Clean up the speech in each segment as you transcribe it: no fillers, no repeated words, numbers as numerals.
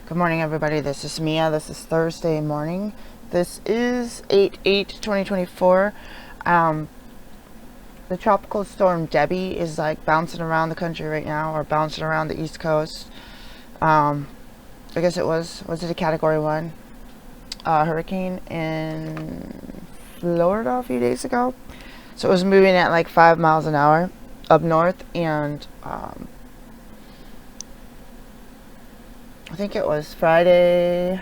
Good morning, everybody. This is Mia. This is Thursday morning. This is 8/8/2024. The tropical storm Debbie is like bouncing around the country right now, or bouncing around the East Coast. I guess it was it a Category 1 hurricane in Florida a few days ago? So it was moving at like 5 miles an hour up north, and I think it was Sunday.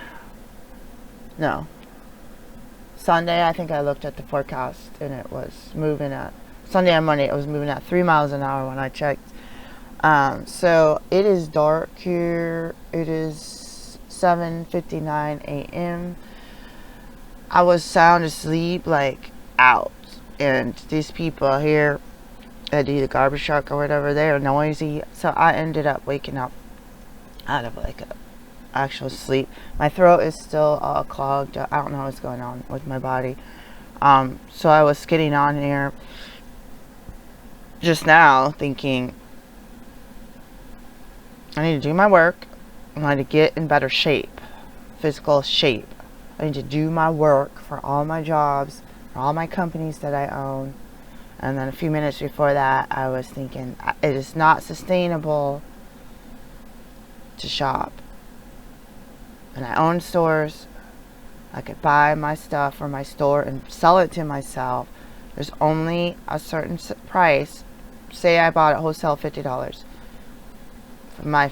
I think I looked at the forecast and it was moving at, Sunday and Monday, it was moving at 3 miles an hour when I checked. So it is dark here. It is 7:59 a.m. I was sound asleep, like out. And these people here that do the garbage truck or whatever, they are noisy. So I ended up waking up out of like a actual sleep. My throat is still clogged. I don't know what's going on with my body. So I was getting on here just now thinking I need to do my work. I need to get in better shape, physical shape. I need to do my work for all my jobs, for all my companies that I own. And then a few minutes before that, I was thinking it is not sustainable to shop. And I own stores. I could buy my stuff from my store and sell it to myself. There's only a certain price. Say I bought it wholesale $50 for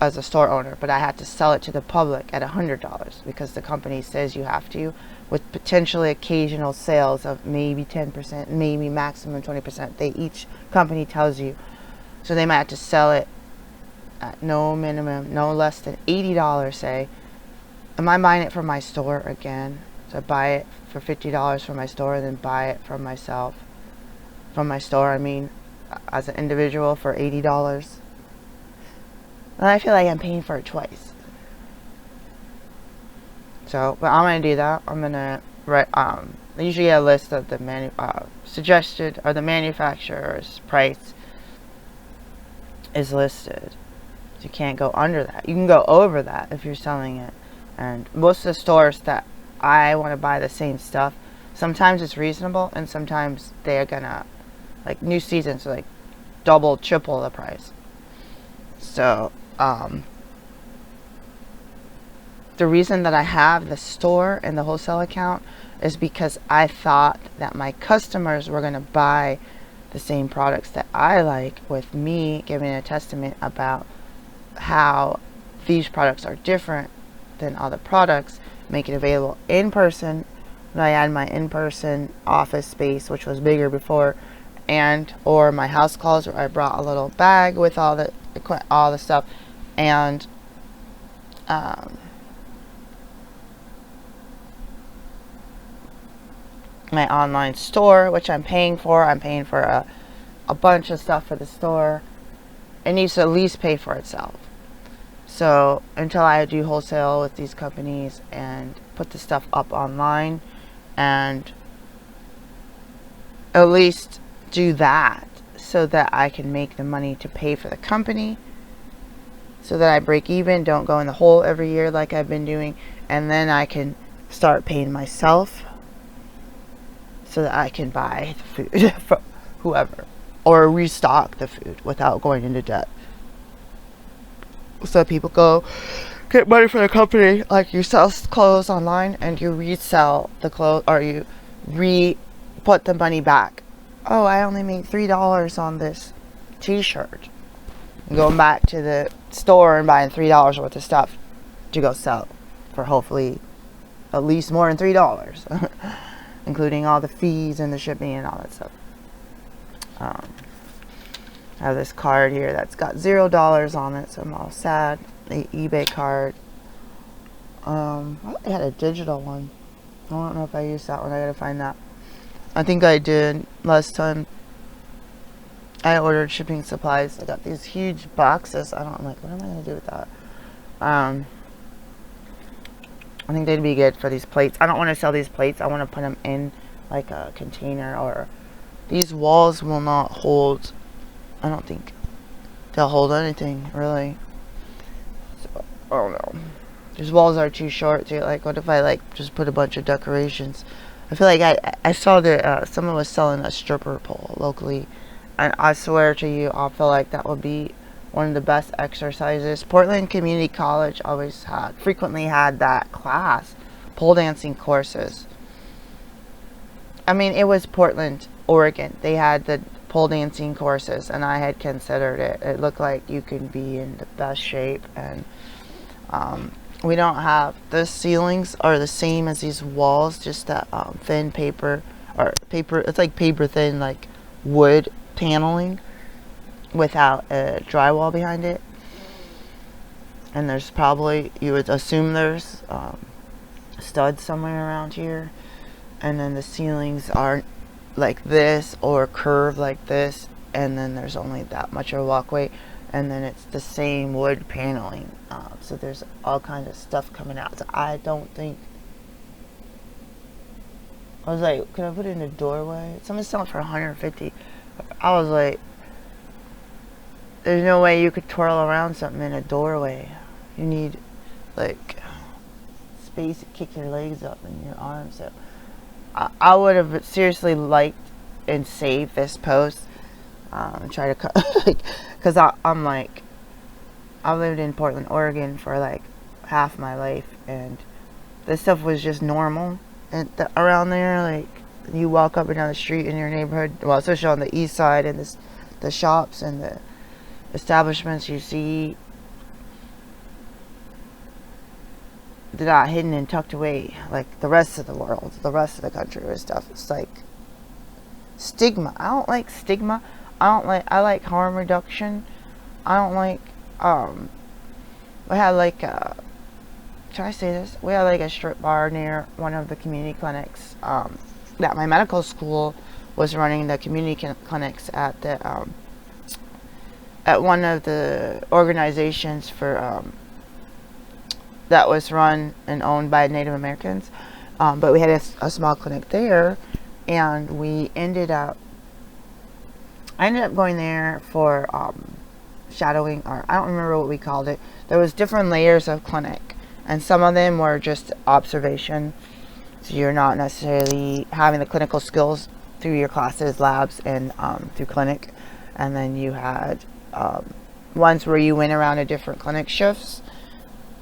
as a store owner, but I had to sell it to the public at $100 because the company says you have to, with potentially occasional sales of maybe 10%, maybe maximum 20%. Each company tells you. So they might have to sell it at no minimum, no less than $80, say. Am I buying it from my store again? So I buy it for $50 from my store and then buy it from myself. From my store, I mean, as an individual for $80. And I feel like I'm paying for it twice. So, but I'm going to do that. I'm going to write, I usually get a list of the suggested, or the manufacturer's price is listed. So you can't go under that. You can go over that if you're selling it. And most of the stores that I want to buy the same stuff, sometimes it's reasonable and sometimes they're gonna, like new seasons, like double, triple the price. So the reason that I have the store and the wholesale account is because I thought that my customers were gonna buy the same products that I like, with me giving a testament about how these products are different than other products, make it available in person. When I had my in-person office space, which was bigger before, and or my house calls where I brought a little bag with all the stuff, and my online store, which I'm paying for. I'm paying for a bunch of stuff for the store. It needs to at least pay for itself. So until I do wholesale with these companies and put the stuff up online and at least do that so that I can make the money to pay for the company, so that I break even, don't go in the hole every year like I've been doing, and then I can start paying myself so that I can buy the food from whoever, or restock the food without going into debt. So people go get money from the company, like you sell clothes online and you resell the clothes, or you put the money back. Oh, I only made $3 on this t-shirt. Going back to the store and buying $3 worth of stuff to go sell for hopefully at least more than $3, including all the fees and the shipping and all that stuff. I have this card here that's got $0 on it, so I'm all sad. The eBay card. I had a digital one. I don't know if I used that one. I gotta find that. I think I did last time. I ordered shipping supplies. I got these huge boxes. I'm like, what am I gonna do with that? I think they'd be good for these plates. I don't want to sell these plates. I want to put them in like a container, or these walls will not hold. I don't think they'll hold anything, really. So, I don't know. These walls are too short. So like, what if I like just put a bunch of decorations? I feel like I saw that someone was selling a stripper pole locally, and I swear to you, I feel like that would be one of the best exercises. Portland Community College always frequently had that class, pole dancing courses. I mean, it was Portland, Oregon. They had the pole dancing courses, and I had considered it. It looked like you could be in the best shape, and we don't have, the ceilings are the same as these walls, just that thin paper, or paper, it's like paper thin, like wood paneling without a drywall behind it. And there's probably, you would assume there's studs somewhere around here, and then the ceilings are like this or curved like this, and then there's only that much of a walkway, and then it's the same wood paneling. So there's all kinds of stuff coming out. So I don't think, I was like, could I put it in a doorway? Someone's selling for $150. I was like, there's no way you could twirl around something in a doorway. You need like space to kick your legs up and your arms. So I would have seriously liked and saved this post and try to cut, because I'm like, I lived in Portland, Oregon for like half my life, and this stuff was just normal and around there. Like, you walk up and down the street in your neighborhood, well, especially on the east side, and the shops and the establishments you see, they're not hidden and tucked away like the rest of the world, the rest of the country with stuff. It's like stigma. I don't like stigma. I like harm reduction. I don't like, we had like should I say this? We had like a strip bar near one of the community clinics that my medical school was running. The community clinics at the at one of the organizations for that was run and owned by Native Americans, but we had a small clinic there, and I ended up going there for shadowing, or I don't remember what we called it. There was different layers of clinic, and some of them were just observation, so you're not necessarily having the clinical skills through your classes, labs, and through clinic. And then you had ones where you went around to different clinic shifts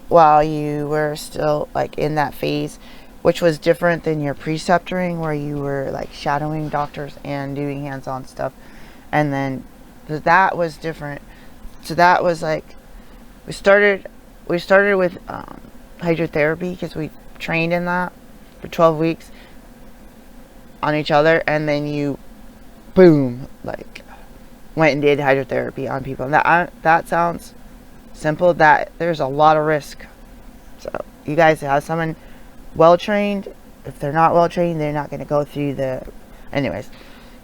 while you were still like in that phase, which was different than your preceptoring, where you were like shadowing doctors and doing hands-on stuff. And then that was different. So that was like, we started with hydrotherapy, because we trained in that for 12 weeks on each other, and then you boom, like went and did hydrotherapy on people. And that sounds simple. That there's a lot of risk. So you guys have someone well trained. If they're not well trained, they're not going to go through the, anyways,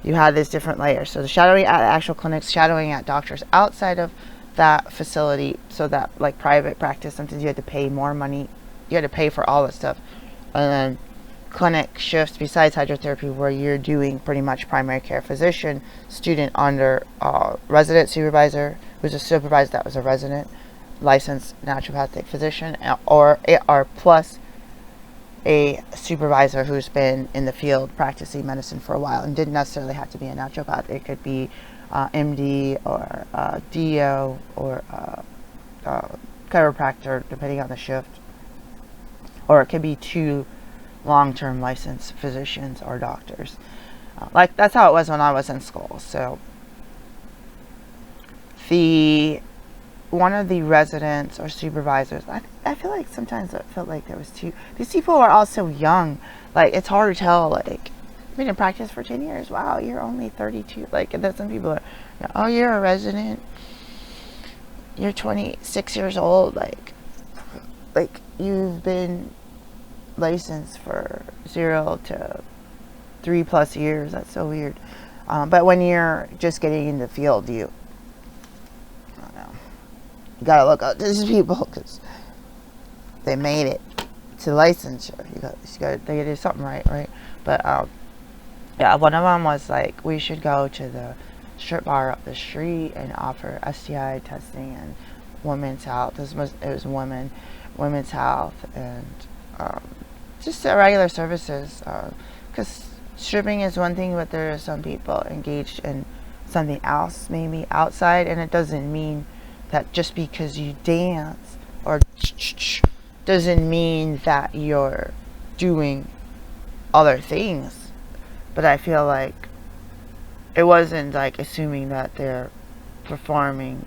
you had this different layers. So the shadowing at actual clinics, shadowing at doctors outside of that facility, so that like private practice, sometimes you had to pay more money, you had to pay for all that stuff. And then clinic shifts besides hydrotherapy, where you're doing pretty much primary care physician, student under resident supervisor, who's a supervisor that was a resident, licensed naturopathic physician, or plus a supervisor who's been in the field practicing medicine for a while, and didn't necessarily have to be a naturopath. It could be MD or DO or chiropractor, depending on the shift, or it could be 2 long-term licensed physicians or doctors. Like, that's how it was when I was in school. So one of the residents or supervisors, I feel like sometimes it felt like there was 2. These people are all so young. Like, it's hard to tell, like, I've been in practice for 10 years. Wow, you're only 32. Like, and then some people are, oh, you're a resident. You're 26 years old. Like you've been licensed for 0 to 3+ years. That's so weird. But when you're just getting in the field, I don't know, you gotta look up to these people, because they made it to licensure. They gotta do something right? But yeah, one of them was like, we should go to the strip bar up the street and offer STI testing, and women's health. It was women's health, and just regular services. Because stripping is one thing, but there are some people engaged in something else, maybe outside, and it doesn't mean that just because you dance or doesn't mean that you're doing other things. But I feel like it wasn't like assuming that they're performing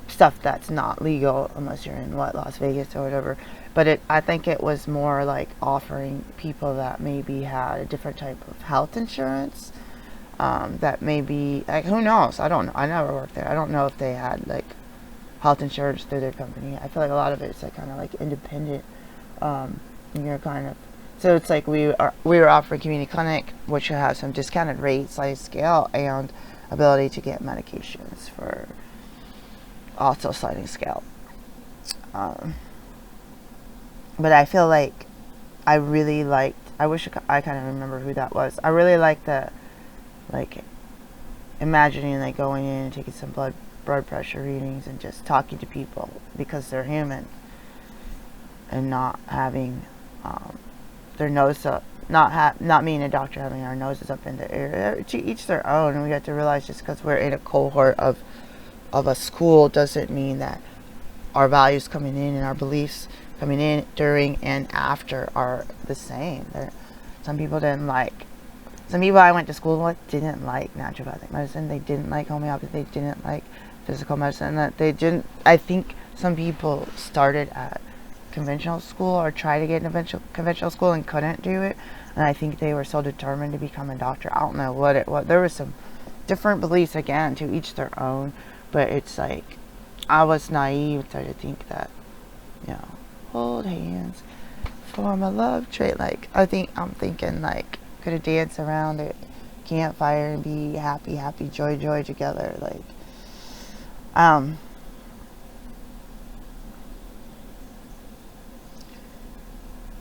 stuff that's not legal unless you're in Las Vegas or whatever. But I think it was more like offering people that maybe had a different type of health insurance, that maybe, like, who knows, I don't know, I never worked there, I don't know if they had like health insurance through their company. I feel like a lot of it's like kind of like independent, you're kind of, so it's like we were offering community clinic, which will have some discounted rates, sliding scale, and ability to get medications for also sliding scale. But I feel like I really liked, I wish I kind of remember who that was. I really liked the, like, imagining like going in and taking some blood pressure readings and just talking to people because they're human, and not having their nose up, not me and a doctor having our noses up in the air. To each their own, and we have to realize just because we're in a cohort of a school doesn't mean that our values coming in and our beliefs coming in during and after are the same. Some people I went to school with didn't like naturopathic medicine. They didn't like homeopathy. They didn't like physical medicine. I think some people started at conventional school or tried to get into conventional school and couldn't do it. And I think they were so determined to become a doctor. I don't know what there was some different beliefs, again, to each their own. But it's like, I was naive to think that, hold hands, form a love trait. Like, I'm thinking like, could have danced around a campfire and be happy, joy together. Like,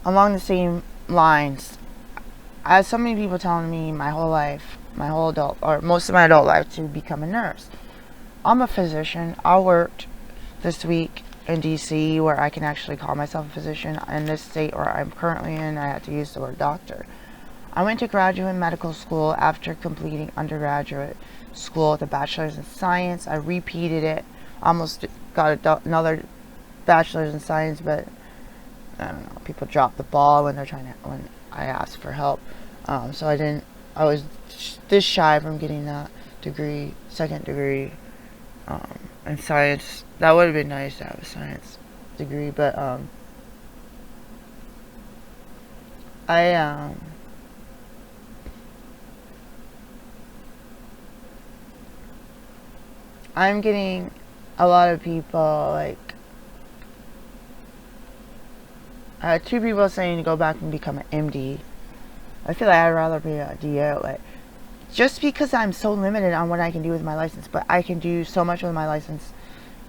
along the same lines, I had so many people telling me my whole adult, or most of my adult life, to become a nurse. I'm a physician. I worked this week in DC where I can actually call myself a physician. In this state where I'm currently in, I had to use the word doctor. I went to graduate medical school after completing undergraduate school with a bachelor's in science. I repeated it, almost got another bachelor's in science, but I don't know, people drop the ball when I asked for help. So I was this shy from getting that degree, second degree, in science. That would have been nice to have a science degree, but I'm getting a lot of people, like, I had 2 people saying to go back and become an MD. I feel like I'd rather be a DO. Like, just because I'm so limited on what I can do with my license, but I can do so much with my license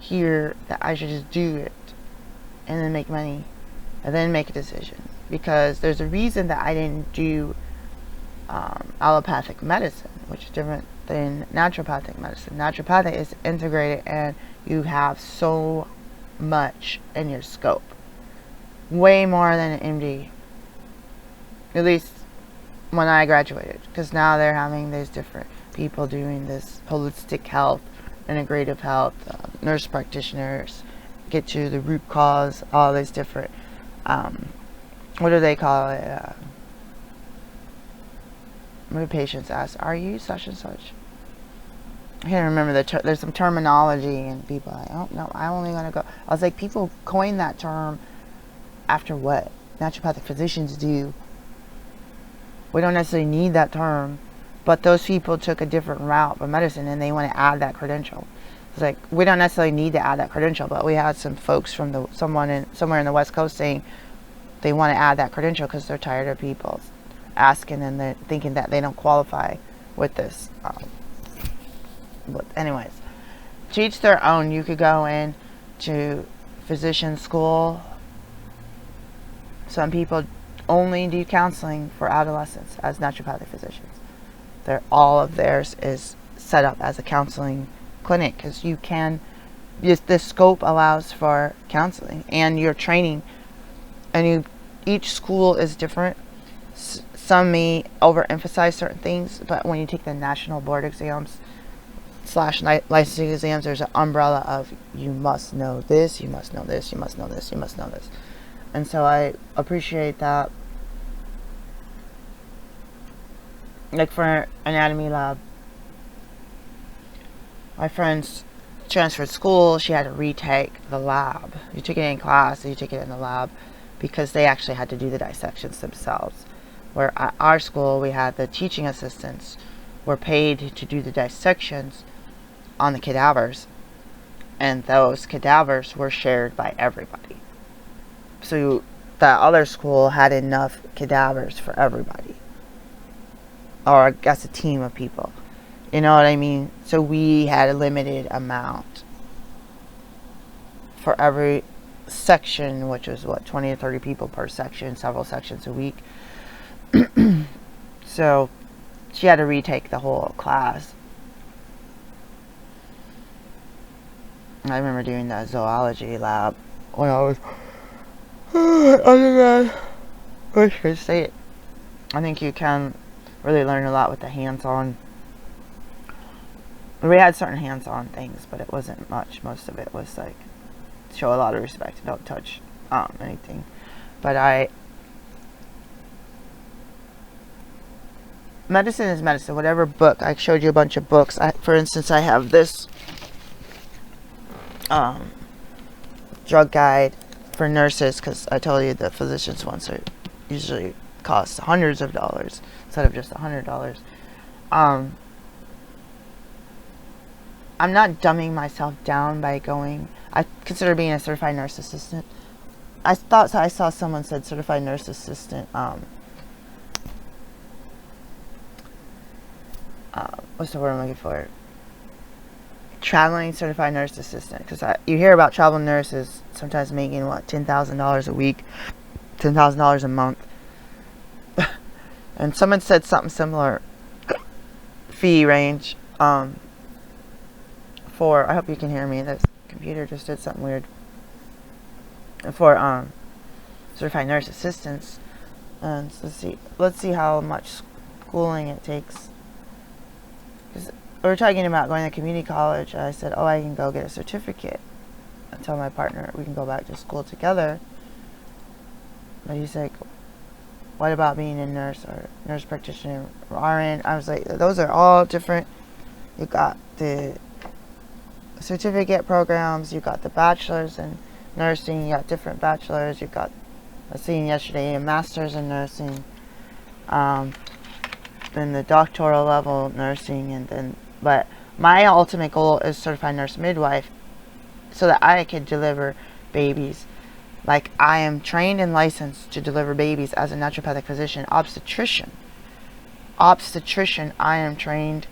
here that I should just do it and then make money and then make a decision. Because there's a reason that I didn't do allopathic medicine, which is different than naturopathic medicine. Naturopathic is integrated and you have so much in your scope. Way more than an MD. At least when I graduated. Because now they're having these different people doing this holistic health, integrative health, nurse practitioners, get to the root cause, all these different, what do they call it? When patients ask, are you such and such? I can't remember there's some terminology, and people are like, oh no, I'm only gonna go. I was like, people coined that term after what naturopathic physicians do. We don't necessarily need that term, but those people took a different route for medicine and they want to add that credential. It's like, we don't necessarily need to add that credential, but we had some folks from somewhere in the West Coast saying they want to add that credential because they're tired of people asking and they're thinking that they don't qualify with this. But anyways, to each their own. You could go in to physician school. Some people only do counseling for adolescents as naturopathic physicians. All of theirs is set up as a counseling clinic, because you can the scope allows for counseling and your training, and each school is different. Some may overemphasize certain things, but when you take the national board exams / licensing exams, there's an umbrella of you must know this, you must know this, you must know this, you must know this. And so I appreciate that. Like for anatomy lab, my friend's transferred school, she had to retake the lab. You took it in class, you took it in the lab, because they actually had to do the dissections themselves. Where at our school, we had the teaching assistants were paid to do the dissections on the cadavers, and those cadavers were shared by everybody. So that other school had enough cadavers for everybody, or I guess a team of people. You know what I mean? So we had a limited amount for every section, which was what, 20 to 30 people per section, several sections a week. So she had to retake the whole class. I remember doing the zoology lab when I was undergrad. I should say it. I think you can really learn a lot with the hands-on. We had certain hands-on things, but it wasn't much. Most of it was like show a lot of respect, don't touch anything. But medicine is medicine. Whatever book, I showed you a bunch of books. For instance, I have this drug guide for nurses, because I told you the physicians ones are usually cost hundreds of dollars instead of just $100. I'm not dumbing myself down by going. I consider being a certified nurse assistant. I thought I saw someone said certified nurse assistant. What's the word I'm looking for? Traveling certified nurse assistant. Because you hear about travel nurses sometimes making what, $10,000 a week, $10,000 a month. And someone said something similar fee range. For, I hope you can hear me. This computer just did something weird. For certified nurse assistants. And so let's see how much schooling it takes. Because we were talking about going to community college. I said, oh, I can go get a certificate. I tell my partner we can go back to school together. But he's like, what about being a nurse or nurse practitioner or RN? I was like, those are all different. You got the certificate programs, you got the bachelor's in nursing, you got different bachelors, you got, I was seeing yesterday, a master's in nursing, then the doctoral level nursing, and then, but my ultimate goal is certified nurse midwife, so that I could deliver babies. Like, I am trained and licensed to deliver babies as a naturopathic physician. Obstetrician, I am trained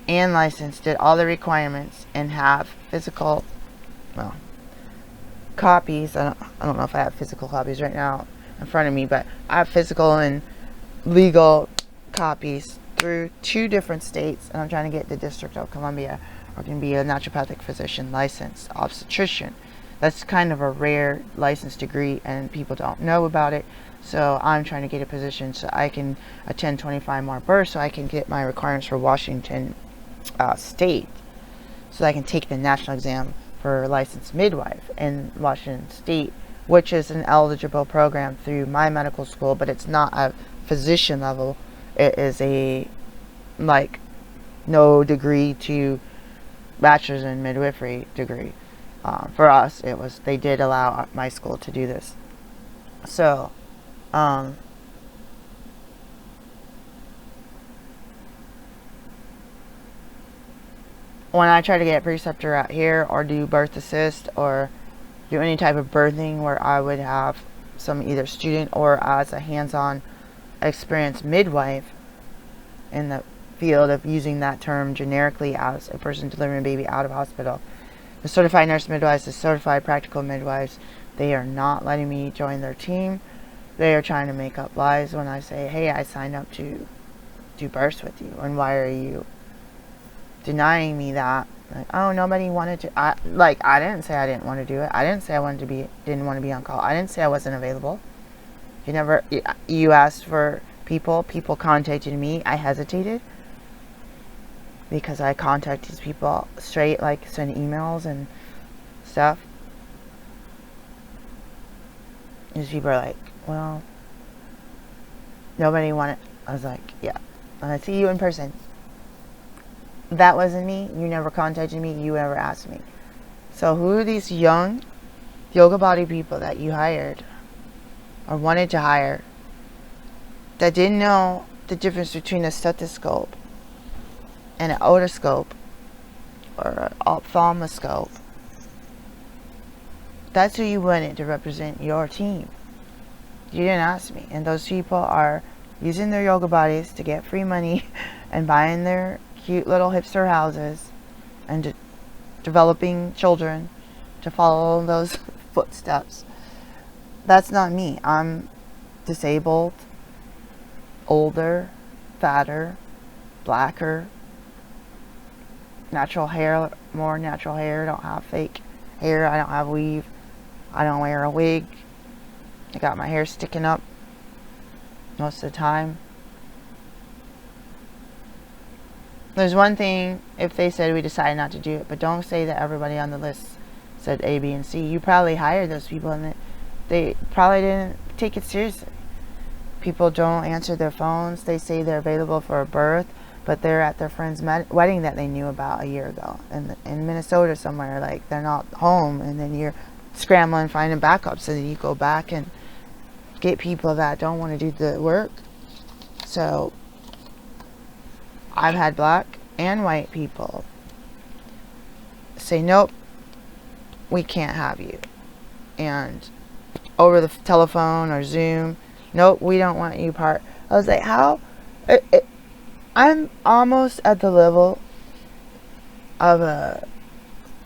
and licensed, did all the requirements, and have physical, well, copies. I don't know if I have physical copies right now in front of me, but I have physical and legal copies through 2 different states, and I'm trying to get the District of Columbia, or can be a naturopathic physician licensed obstetrician. That's kind of a rare license degree, and people don't know about it. So I'm trying to get a position so I can attend 25 more births, so I can get my requirements for Washington State, so I can take the national exam for licensed midwife in Washington State, which is an eligible program through my medical school, but it's not a physician level. It is a, like, no degree to bachelor's in midwifery degree. For us, it was, they did allow my school to do this. So, when I try to get a preceptor out here, or do birth assist, or do any type of birthing where I would have some either student or as a hands-on experienced midwife in the field of using that term generically as a person delivering a baby out of hospital. The certified nurse midwives, the certified practical midwives, they are not letting me join their team. They are trying to make up lies when I say, hey, I signed up to do births with you, and why are you denying me that? Like, oh, nobody wanted to. I didn't say I didn't want to do it. I didn't say didn't want to be on call. I didn't say I wasn't available. You asked for people. People contacted me. I hesitated because I contacted these people straight, like send emails and stuff. These people are like, well, nobody wanted. I was like, yeah, I see you in person. That wasn't me. You never contacted me. You never asked me. So who are these young yoga body people that you hired or wanted to hire that didn't know the difference between a stethoscope and an otoscope or an ophthalmoscope? That's who you wanted to represent your team. You didn't ask me. And those people are using their yoga bodies to get free money and buying their cute little hipster houses and developing children to follow those footsteps. That's not me. I'm disabled, older, fatter, blacker, natural hair, more natural hair. I don't have fake hair. I don't have weave. I don't wear a wig. I got my hair sticking up most of the time. There's one thing if they said we decided not to do it, but don't say that everybody on the list said A, B, and C. You probably hired those people and they probably didn't take it seriously. People don't answer their phones. They say they're available for a birth, but they're at their friend's wedding that they knew about a year ago in Minnesota somewhere. Like, they're not home, and then you're scrambling finding backups, and then you go back and get people that don't want to do the work. So I've had black and white people say, nope, we can't have you. And over the telephone or Zoom, nope, we don't want you part. I was like, how? I'm almost at the level of a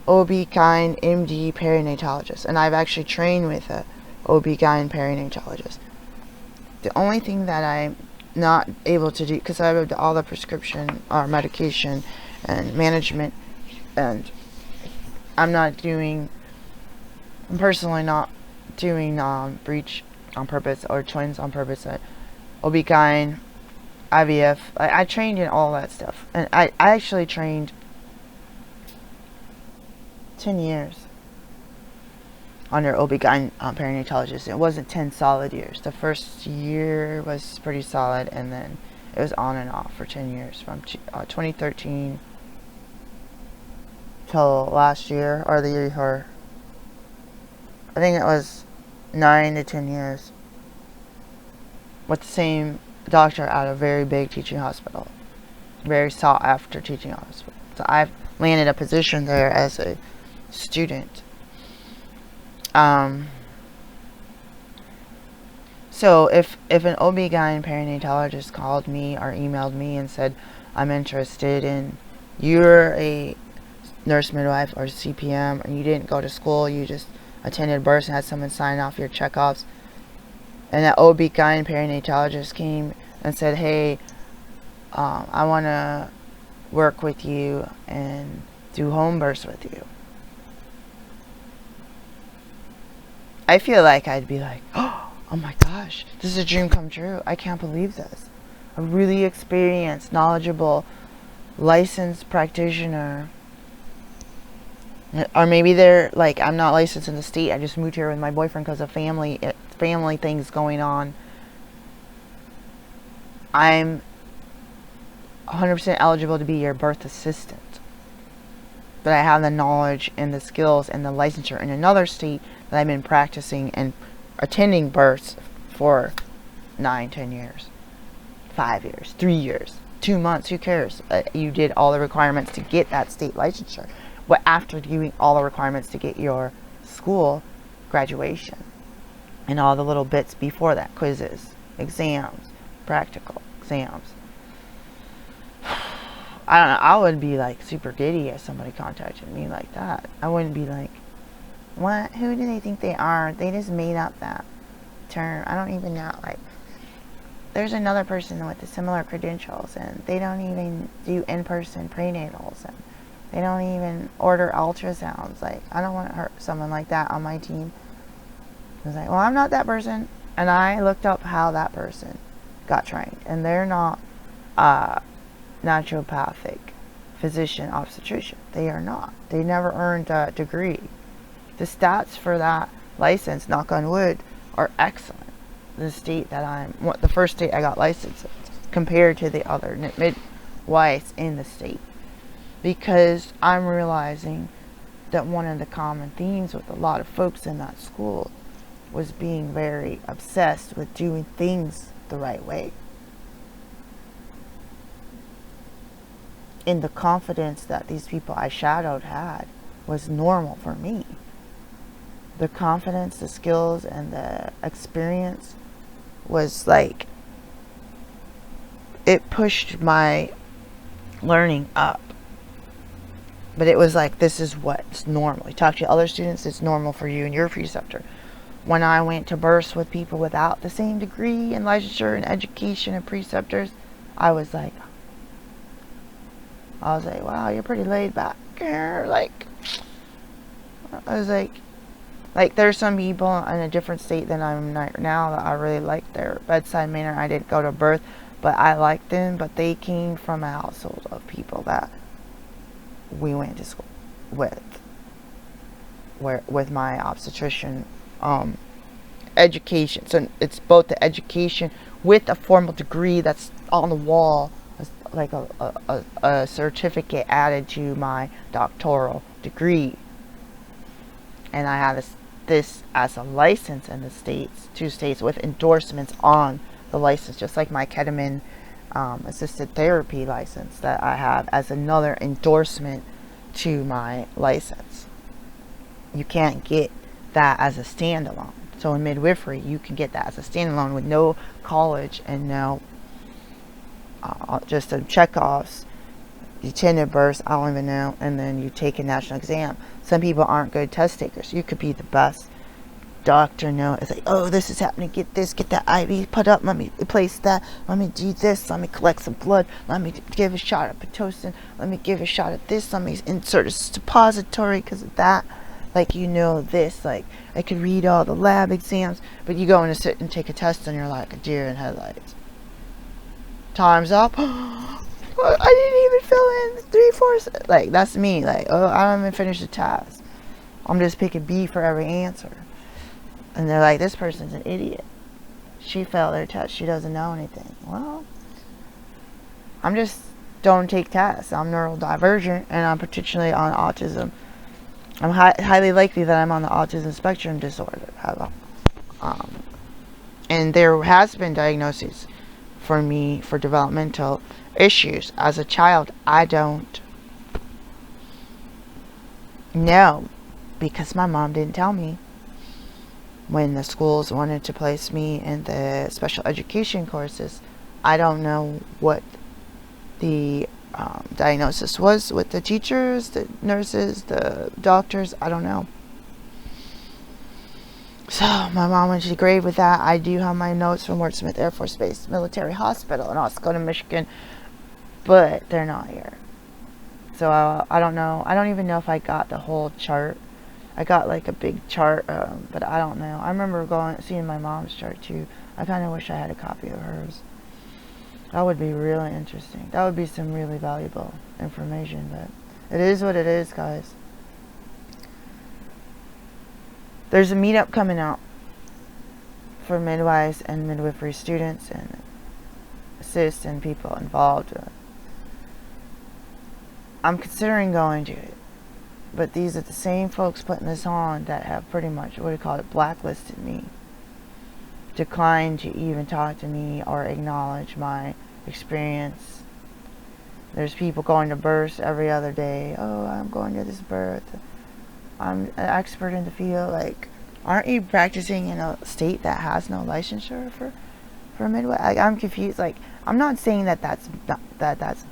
OB-GYN MD perinatologist. And I've actually trained with a OB-GYN perinatologist. The only thing that I'm not able to do, because I have all the prescription or medication and management, and I'm personally not doing breech on purpose or twins on purpose. OB-GYN, IVF, I trained in all that stuff, and I actually trained 10 years under OB-GYN perinatologist. It wasn't 10 solid years. The first year was pretty solid, and then it was on and off for 10 years, from 2013 till last year, or the year before. I think it was 9 to 10 years with the same doctor at a very big teaching hospital, very sought after teaching hospital. So I've landed a position there as a student. So if an OB-GYN perinatologist called me or emailed me and said, I'm interested in, you're a nurse midwife or CPM, and you didn't go to school, you just attended births and had someone sign off your checkups, and that OB-GYN perinatologist came and said, hey, I want to work with you and do home births with you, I feel like I'd be like, oh my gosh, this is a dream come true. I can't believe this. A really experienced, knowledgeable, licensed practitioner. Or maybe they're like, I'm not licensed in the state. I just moved here with my boyfriend because of family things going on. I'm 100% eligible to be your birth assistant. But I have the knowledge and the skills and the licensure in another state that I've been practicing and attending births for 9, 10 years, 5 years, 3 years, 2 months, who cares? You did all the requirements to get that state licensure. But after doing all the requirements to get your school graduation and all the little bits before that, quizzes, exams, practical exams, I don't know, I would be like super giddy if somebody contacted me like that. I wouldn't be like, what? Who do they think they are? They just made up that term. I don't even know. Like, there's another person with the similar credentials, and they don't even do in-person prenatals. And They don't even order ultrasounds. Like, I don't want to hurt someone like that on my team. I was like, well, I'm not that person. And I looked up how that person got trained. And they're not naturopathic physician obstetrician. They are not. They never earned a degree. The stats for that license, knock on wood, are excellent. The state that the first state I got licensed in, compared to the other midwives in the state. Because I'm realizing that one of the common themes with a lot of folks in that school was being very obsessed with doing things the right way. And the confidence that these people I shadowed had was normal for me. The confidence, the skills, and the experience was like, it pushed my learning up. But it was like, this is what's normal. You talk to other students, it's normal for you and your preceptor. When I went to burst with people without the same degree and licensure and education and preceptors, I was like, wow, you're pretty laid back. Like, I was like there's some people in a different state than I'm right now that I really like their bedside manner. I didn't go to birth, but I liked them. But they came from a household of people that we went to school with my obstetrician education. So it's both the education with a formal degree that's on the wall, like a certificate added to my doctoral degree. And I have this as a license in the states, 2 states, with endorsements on the license, just like my ketamine assisted therapy license that I have as another endorsement to my license. You can't get that as a standalone. So in midwifery, you can get that as a standalone with no college and no just some checkoffs. You attended births, I don't even know, and then you take a national exam. Some people aren't good test takers. You could be the best doctor, it's like, oh, this is happening, get this, get that IV put up, let me place that, let me do this, let me collect some blood, let me give a shot of Pitocin, let me give a shot of this, let me insert a suppository because of that. Like, this, like, I could read all the lab exams, but you go in to sit and take a test and you're like a deer in headlights. Time's up. I didn't even fill in 3/4. Like, that's me. Like, oh, I don't even finish the task. I'm just picking B for every answer. And they're like, this person's an idiot. She failed her test. She doesn't know anything. Well, I'm just don't take tests. I'm neurodivergent, and I'm potentially on autism. I'm highly likely that I'm on the autism spectrum disorder. And there has been diagnoses for me for developmental issues as a child. I don't know because my mom didn't tell me. When the schools wanted to place me in the special education courses, I don't know what the diagnosis was with the teachers, the nurses, the doctors. I don't know. So my mom went to the grave with that. I do have my notes from Ward Smith Air Force Base Military Hospital in Osceola, Michigan, but they're not here. So I don't know. I don't even know if I got the whole chart. I got like a big chart, but I don't know. I remember seeing my mom's chart too. I kind of wish I had a copy of hers. That would be really interesting. That would be some really valuable information, but it is what it is, guys. There's a meetup coming out for midwives and midwifery students and assists and people involved. I'm considering going to it. But these are the same folks putting this on that have pretty much, blacklisted me. Declined to even talk to me or acknowledge my experience. There's people going to births every other day. Oh, I'm going to this birth. I'm an expert in the field. Like, aren't you practicing in a state that has no licensure for midwife? I'm confused. Like, I'm not saying that's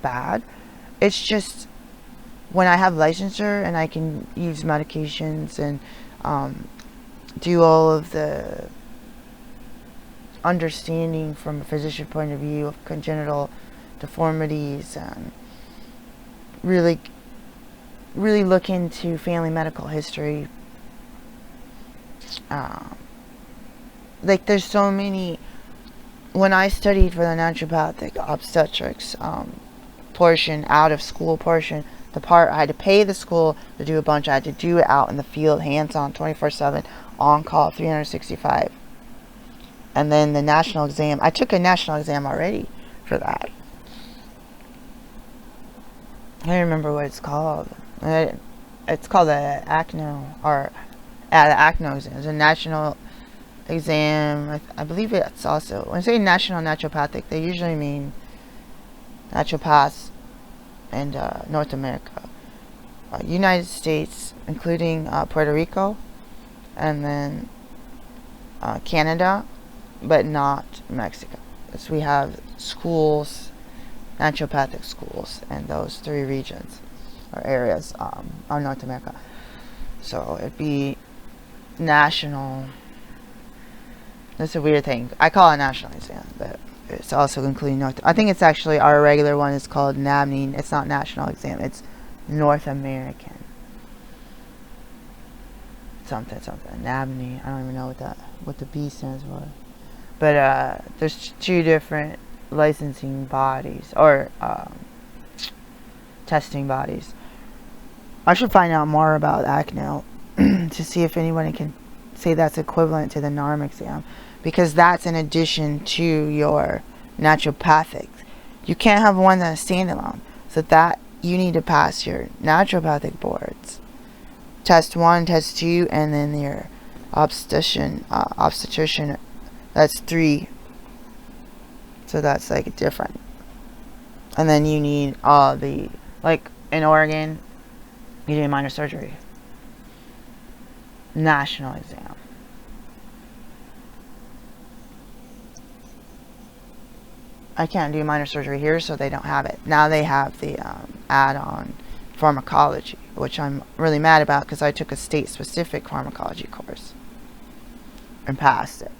bad. It's just, when I have licensure and I can use medications and do all of the understanding from a physician point of view of congenital deformities and really really look into family medical history. Like there's so many. When I studied for the naturopathic obstetrics portion, out of school portion, the part I had to pay the school to do a bunch, I had to do it out in the field, hands-on, 24/7, on call, 365. And then the national exam, I took a national exam already for that. I don't remember what it's called. It's called the ACNO, or the ACNO exam. It's a national exam. I believe it's also, when I say national naturopathic, they usually mean naturopaths in North America, United States, including Puerto Rico, and then Canada, but not Mexico. So we have schools, naturopathic schools, in those 3 regions or areas of North America. So it'd be national. That's a weird thing. I call it national exam, but it's also including North. I think it's actually, our regular one is called NAMNI. It's not national exam. It's North American. Something. NAMNI. I don't even know what the B stands for. But there's 2 different licensing bodies, or testing bodies. I should find out more about ACNO to see if anyone can say that's equivalent to the NARM exam, because that's in addition to your naturopathic. You can't have one that's standalone. So that you need to pass your naturopathic boards, test 1, test 2, and then your obstetrician. That's 3. So that's like different. And then you need all the, like in Oregon, you do minor surgery. National exam. I can't do minor surgery here, so they don't have it. Now they have the add-on pharmacology, which I'm really mad about because I took a state-specific pharmacology course and passed it.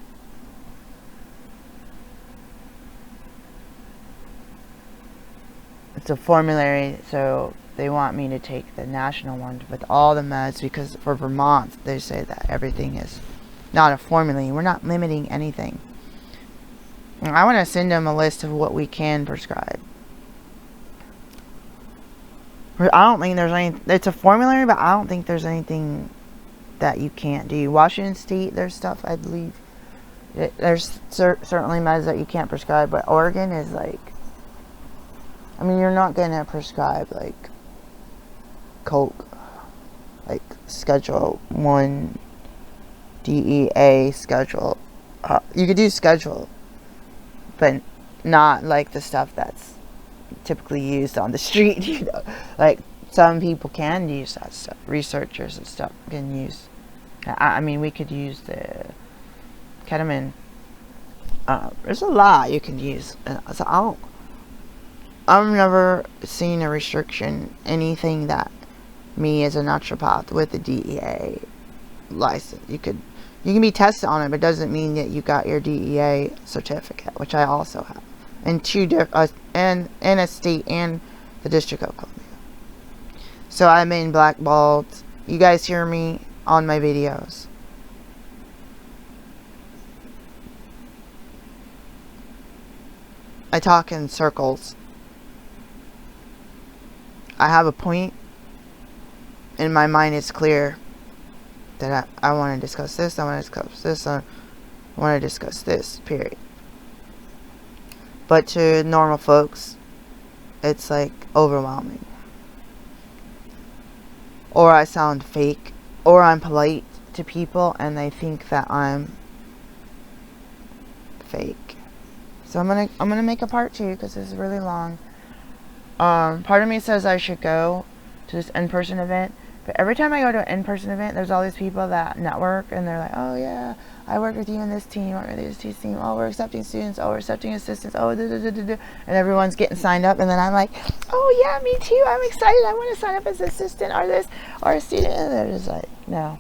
It's a formulary, so they want me to take the national one with all the meds, because for Vermont, they say that everything is not a formulary. We're not limiting anything. And I want to send them a list of what we can prescribe. I don't think there's any, it's a formulary, but I don't think there's anything that you can't do. Washington State, there's stuff, I believe. There's certainly meds that you can't prescribe, but Oregon is like, I mean, you're not going to prescribe like Coke, like Schedule 1 DEA schedule. You could do schedule, but not like the stuff that's typically used on the street, you know. Like some people can use that stuff. Researchers and stuff can use. I mean, we could use the ketamine. There's a lot you can use. So I've never seen a restriction, anything that me as a naturopath with the DEA license. You can be tested on it, but it doesn't mean that you got your DEA certificate, which I also have, in in a state and the District of Columbia. So I'm in blackballed. You guys hear me on my videos. I talk in circles. I have a point. In my mind, it's clear that I want to discuss this, I want to discuss this, I want to discuss this, period. But to normal folks, it's like overwhelming. Or I sound fake, or I'm polite to people and they think that I'm fake. So I'm gonna make a part 2 because this is really long. Part of me says I should go to this in-person event, but every time I go to an in-person event, there's all these people that network, and they're like, oh yeah, I work with you in this team, or this team, oh, we're accepting students, oh, we're accepting assistants, oh, and everyone's getting signed up, and then I'm like, oh yeah, me too, I'm excited, I want to sign up as an assistant, or this, or a student, and they're just like, no.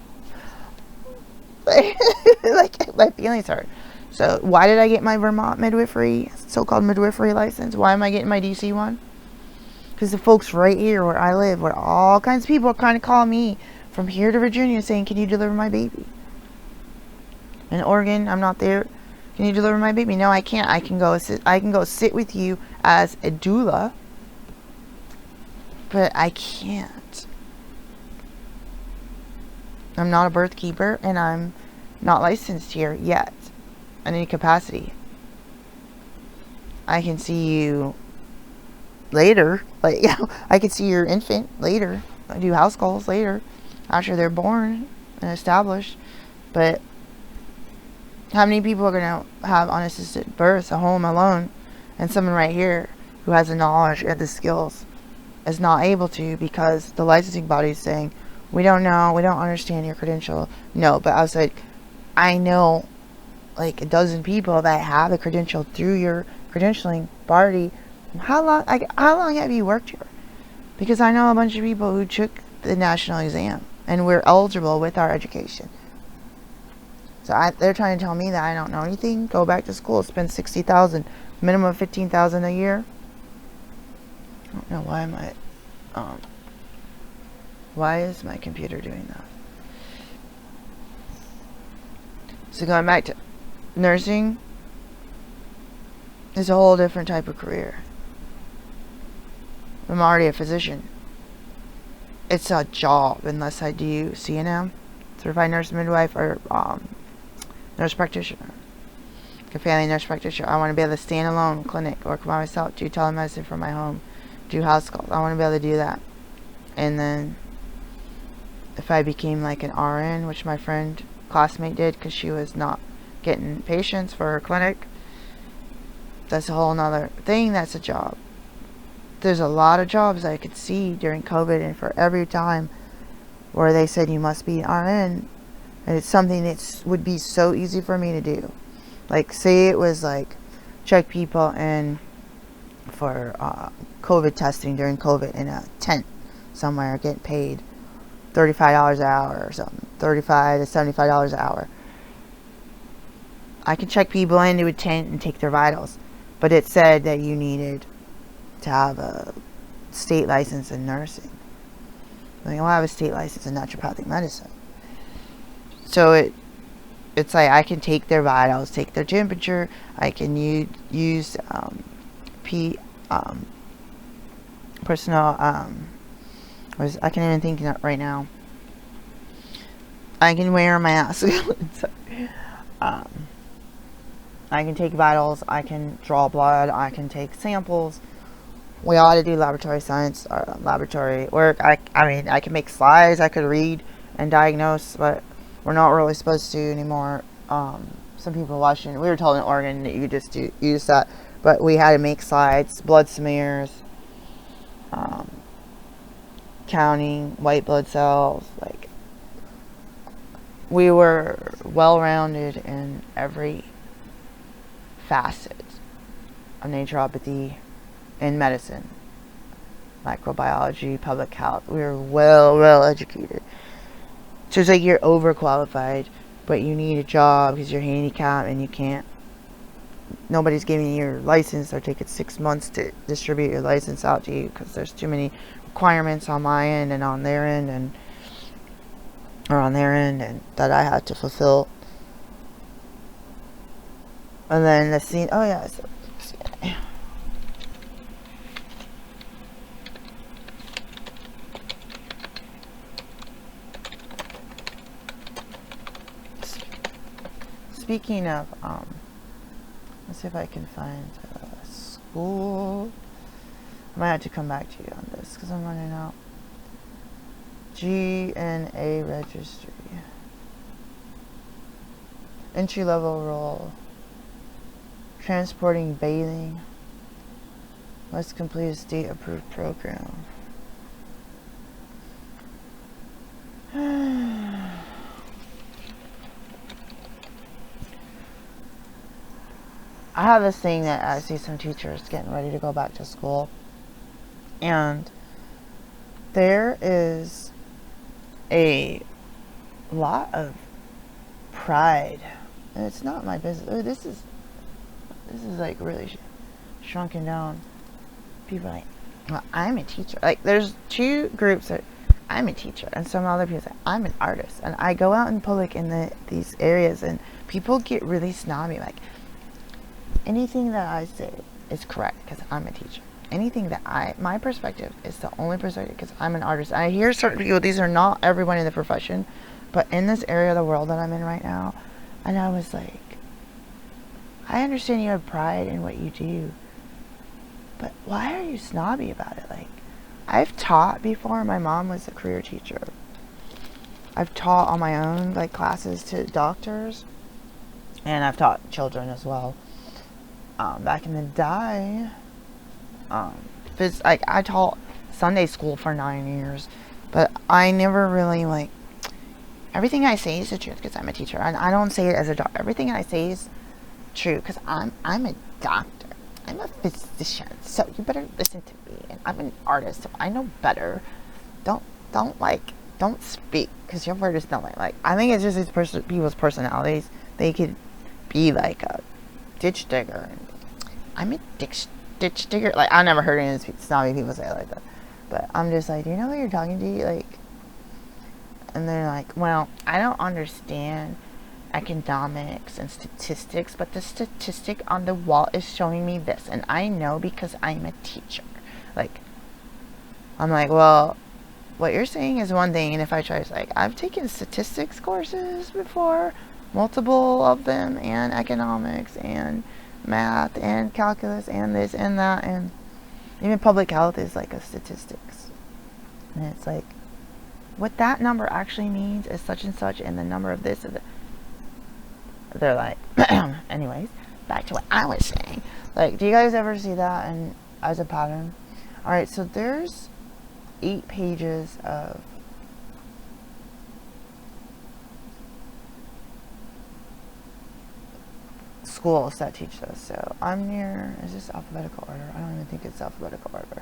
Like, my feelings hurt. So, why did I get my Vermont midwifery, so-called midwifery license? Why am I getting my DC one? Because the folks right here where I live, where all kinds of people are kind of calling me from here to Virginia saying, can you deliver my baby? In Oregon, I'm not there. Can you deliver my baby? No, I can't. I can go sit with you as a doula, but I can't. I'm not a birth keeper, and I'm not licensed here yet in any capacity. I can see you later. Like, I can see your infant later. I do house calls later after they're born and established. But how many people are going to have unassisted births at home alone, and someone right here who has the knowledge and the skills is not able to because the licensing body is saying, we don't know, we don't understand your credential. No, but I was like, I know like a dozen people that have a credential through your credentialing body. How long have you worked here? Because I know a bunch of people who took the national exam and we're eligible with our education. So they're trying to tell me that I don't know anything. Go back to school, spend $60,000, minimum of $15,000 a year. I don't know why is my computer doing that? So going back to nursing is a whole different type of career. I'm already a physician. It's a job unless I do CNM, certified nurse midwife, or nurse practitioner, like a family nurse practitioner. I want to be able to stand alone, clinic, work by myself, do telemedicine from my home, do house calls. I want to be able to do that. And then if I became like an RN, which my classmate did because she was not getting patients for her clinic, that's a whole nother thing. That's a job. There's a lot of jobs I could see during COVID, and for every time where they said you must be an RN, and it's something that would be so easy for me to do. Like, say it was like check people in for COVID testing during COVID in a tent somewhere, getting paid $35 an hour or something, $35 to $75 an hour. I can check people into a tent and take their vitals, but it said that you needed to have a state license in nursing. Like, well, I have a state license in naturopathic medicine. So it's like I can take their vitals, take their temperature. I can use personal. I can't even think of right now. I can wear a mask. I can take vitals. I can draw blood. I can take samples. We ought to do laboratory science or laboratory work. I mean, I can make slides. I could read and diagnose, but we're not really supposed to anymore. Some people in Washington, we were told in Oregon that you could just use that, but we had to make slides, blood smears, counting white blood cells. Like, we were well-rounded in every facet of naturopathy and medicine, microbiology, public health. We were well educated. So it's like you're overqualified, but you need a job because you're handicapped and you can't. Nobody's giving you your license or taking 6 months to distribute your license out to you because there's too many requirements on my end and on their end and that I had to fulfill. And then the scene. Oh yeah. So, speaking of, let's see if I can find a school. I might have to come back to you on this because I'm running out. GNA registry. Entry level role. Transporting bathing. Must complete a state approved program. I have this thing that I see some teachers getting ready to go back to school, and there is a lot of pride, and it's not my business. Oh, this is like really shrunken down. People are like, well, I'm a teacher. Like, there's two groups that I'm a teacher, and some other people say I'm an artist. And I go out in public in these areas, and people get really snobby. Like, anything that I say is correct because I'm a teacher. Anything that my perspective is the only perspective because I'm an artist. I hear certain people, these are not everyone in the profession, but in this area of the world that I'm in right now, and I was like, I understand you have pride in what you do, but why are you snobby about it? Like, I've taught before. My mom was a career teacher. I've taught on my own, like, classes to doctors, and I've taught children as well. Back in the day, I taught Sunday school for 9 years, but I never really, like, everything I say is the truth because I'm a teacher, and I don't say it as a doctor. Everything I say is true because I'm a doctor. I'm a physician, so you better listen to me. And I'm an artist, so I know better. Don't speak because your word is nothing. Like, I think it's just these people's personalities. They could be like a ditch digger. I'm a ditch digger. Like, I never heard any of these snobby people say it like that. But I'm just like, do you know who you're talking to? Like, and they're like, well, I don't understand economics and statistics, but the statistic on the wall is showing me this, and I know because I'm a teacher. Like, I'm like, well, what you're saying is one thing, and if I try to, like, I've taken statistics courses before, multiple of them, and economics, and math, and calculus, and this, and that, and even public health is like a statistics. And it's like, what that number actually means is such and such, and the number of this, and they're like, anyways, back to what I was saying. Like, do you guys ever see that and as a pattern? Alright, so there's 8 pages of schools that teach this. So I'm near, is this alphabetical order? I don't even think it's alphabetical order.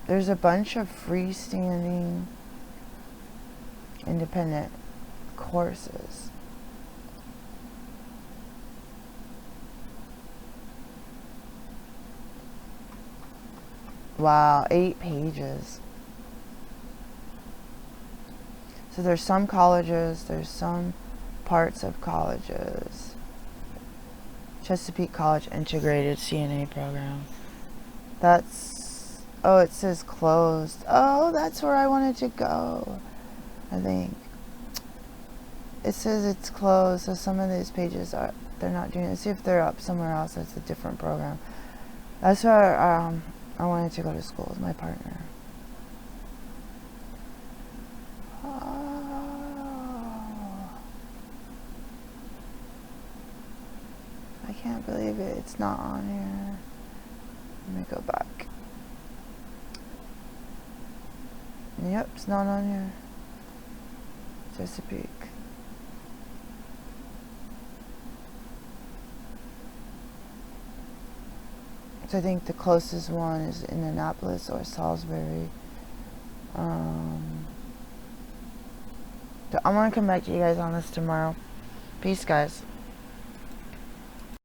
There's a bunch of freestanding independent courses. Wow, 8 pages. So there's some colleges, there's some parts of colleges. Chesapeake College Integrated CNA Program. That's, oh, it says closed. Oh, that's where I wanted to go, I think. It says it's closed, so some of these pages are, they're not doing it. See if they're up somewhere else that's a different program. That's where I wanted to go to school with my partner. I can't believe it. It's not on here. Let me go back. Yep, it's not on here. Chesapeake. So I think the closest one is in Annapolis or Salisbury. So I'm going to come back to you guys on this tomorrow. Peace, guys.